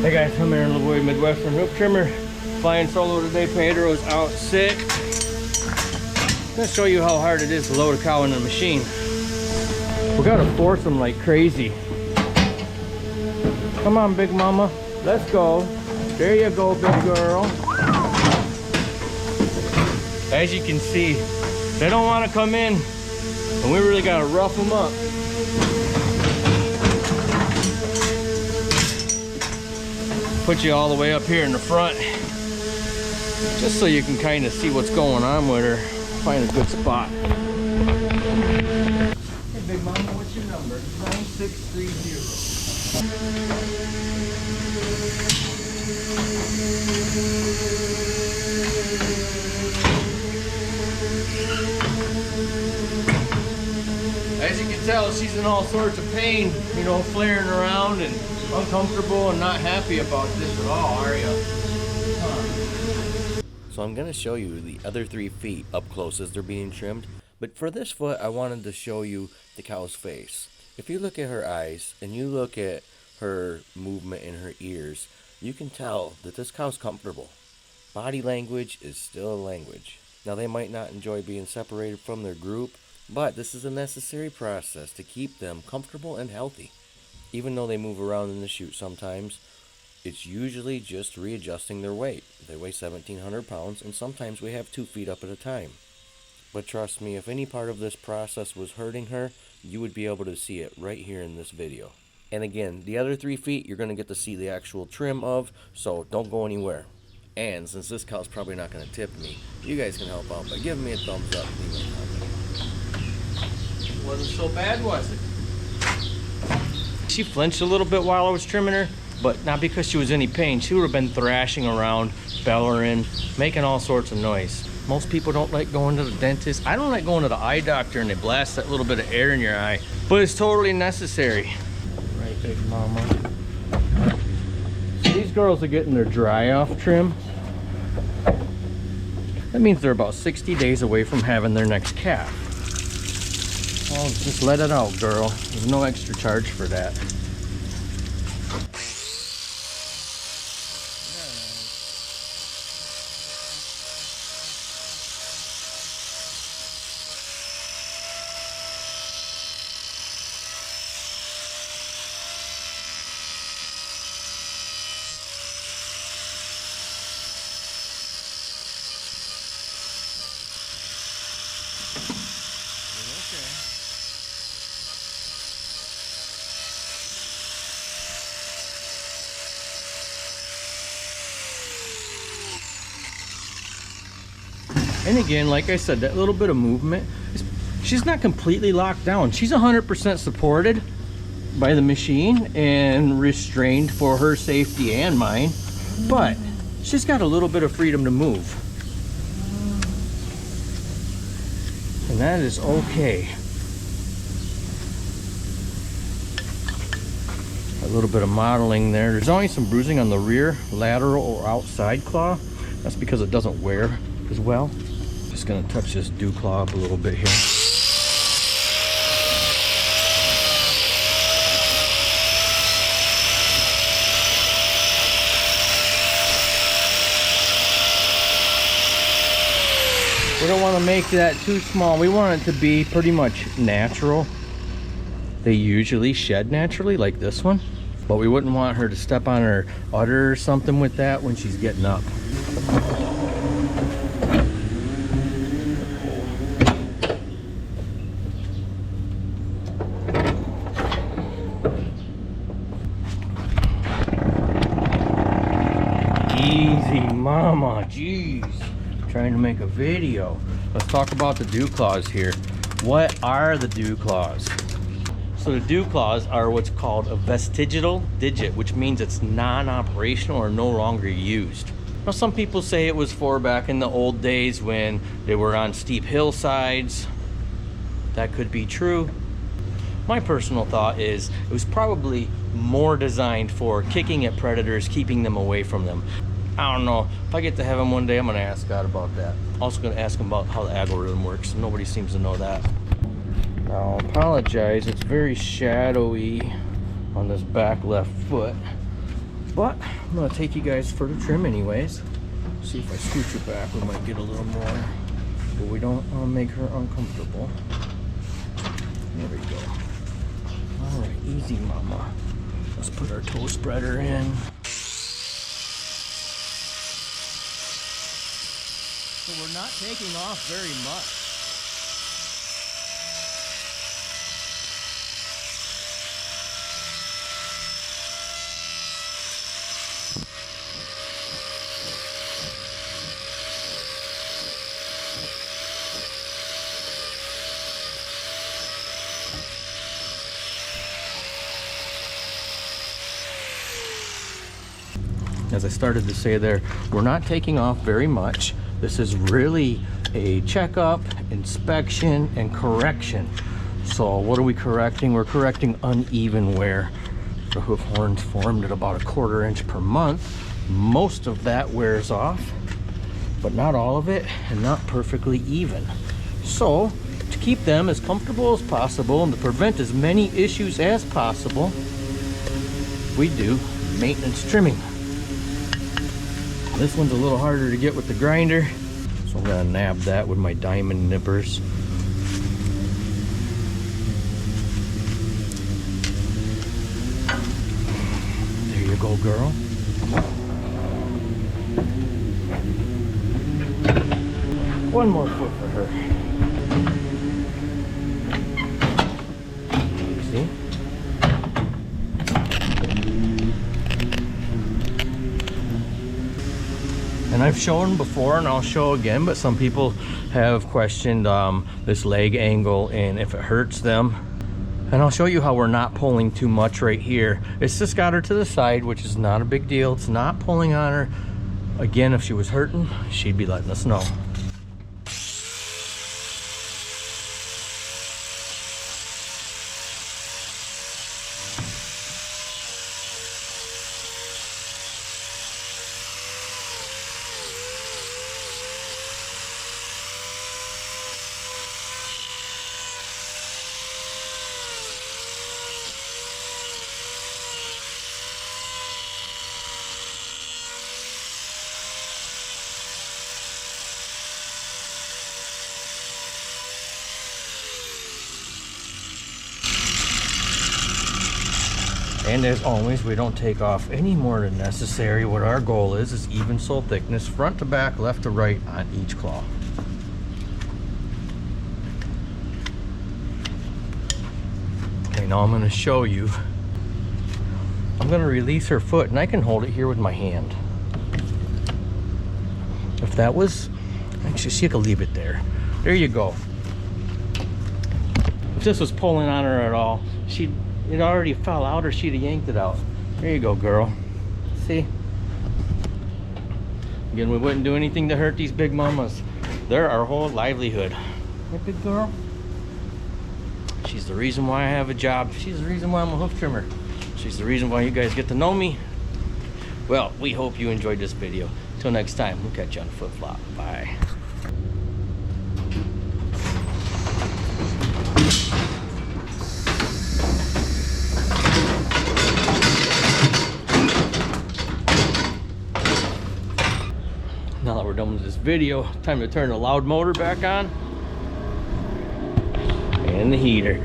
Hey guys, I'm Aaron LeBoy, Midwestern Hoof Trimmer. Flying solo today. Pedro's out sick. I'm gonna show you how hard it is to load a cow in the machine. We gotta force them like crazy. Come on, big mama. Let's go. There you go, big girl. As you can see, they don't want to come in, and we really gotta rough them up. Put you all the way up here in the front, just so you can kind of see what's going on with her. Find a good spot. Hey, big mama, what's your number? 9630. As you can tell, she's in all sorts of pain, you know, flaring around and uncomfortable and not happy about this at all, are you? So I'm going to show you the other 3 feet up close as they're being trimmed. But for this foot, I wanted to show you the cow's face. If you look at her eyes and you look at her movement in her ears, you can tell that this cow's comfortable. Body language is still a language. Now, they might not enjoy being separated from their group, but this is a necessary process to keep them comfortable and healthy. Even though they move around in the chute sometimes, it's usually just readjusting their weight. They weigh 1,700 pounds, and sometimes we have 2 feet up at a time. But trust me, if any part of this process was hurting her, you would be able to see it right here in this video. And again, the other 3 feet, you're going to get to see the actual trim of, so don't go anywhere. And since this cow's probably not going to tip me, you guys can help out by giving me a thumbs up. It wasn't so bad, was it? She flinched a little bit while I was trimming her, but not because she was in any pain. She would have been thrashing around, bellowing, making all sorts of noise. Most people don't like going to the dentist. I don't like going to the eye doctor and they blast that little bit of air in your eye, but it's totally necessary. Right, big mama. So these girls are getting their dry off trim. That means they're about 60 days away from having their next calf. Well, just let it out, girl. There's no extra charge for that. And again, like I said, that little bit of movement, she's not completely locked down. She's 100% supported by the machine and restrained for her safety and mine, but she's got a little bit of freedom to move. And that is okay. A little bit of modeling there. There's only some bruising on the rear, lateral or outside claw. That's because it doesn't wear as well. Just gonna touch this dew claw up a little bit here. We don't want to make that too small. We want it to be pretty much natural. They usually shed naturally like this one, but we wouldn't want her to step on her udder or something with that when she's getting up. Easy, mama, jeez. Trying to make a video. Let's talk about the dew claws here. What are the dew claws? So the dew claws are what's called a vestigial digit, which means it's non-operational or no longer used. Now, some people say it was for back in the old days when they were on steep hillsides. That could be true. My personal thought is it was probably more designed for kicking at predators, keeping them away from them. I don't know. If I get to heaven one day, I'm going to ask God about that. Also going to ask him about how the algorithm works. Nobody seems to know that. Now, I apologize. It's very shadowy on this back left foot. But I'm gonna take you guys for the trim anyways. See if I scooch her back, we might get a little more. But we don't want to make her uncomfortable. There we go. All right, easy mama. Let's put our toe spreader in. So we're not taking off very much. As I started to say there, we're not taking off very much. This is really a checkup, inspection, and correction. So what are we correcting? We're correcting uneven wear. The hoof horns formed at about 1/4 inch per month. Most of that wears off, but not all of it, and not perfectly even. So to keep them as comfortable as possible and to prevent as many issues as possible, we do maintenance trimming. This one's a little harder to get with the grinder, so I'm gonna nab that with my diamond nippers. There you go, girl. One more foot for her. See? And I've shown before and I'll show again, but some people have questioned this leg angle and if it hurts them. And I'll show you how we're not pulling too much right here. It's just got her to the side, which is not a big deal. It's not pulling on her. Again, if she was hurting, she'd be letting us know. And as always, we don't take off any more than necessary. What our goal is even sole thickness, front to back, left to right on each claw. Okay, now I'm going to show you. I'm going to release her foot, and I can hold it here with my hand. If that was, actually, she could leave it there. There you go. If this was pulling on her at all, it already fell out or she'd have yanked it out. There you go, girl. See? Again, we wouldn't do anything to hurt these big mamas. They're our whole livelihood. Right, big girl? She's the reason why I have a job. She's the reason why I'm a hoof trimmer. She's the reason why you guys get to know me. Well, we hope you enjoyed this video. Till next time, we'll catch you on the flip flop. Bye. Now that we're done with this video, time to turn the loud motor back on and the heater.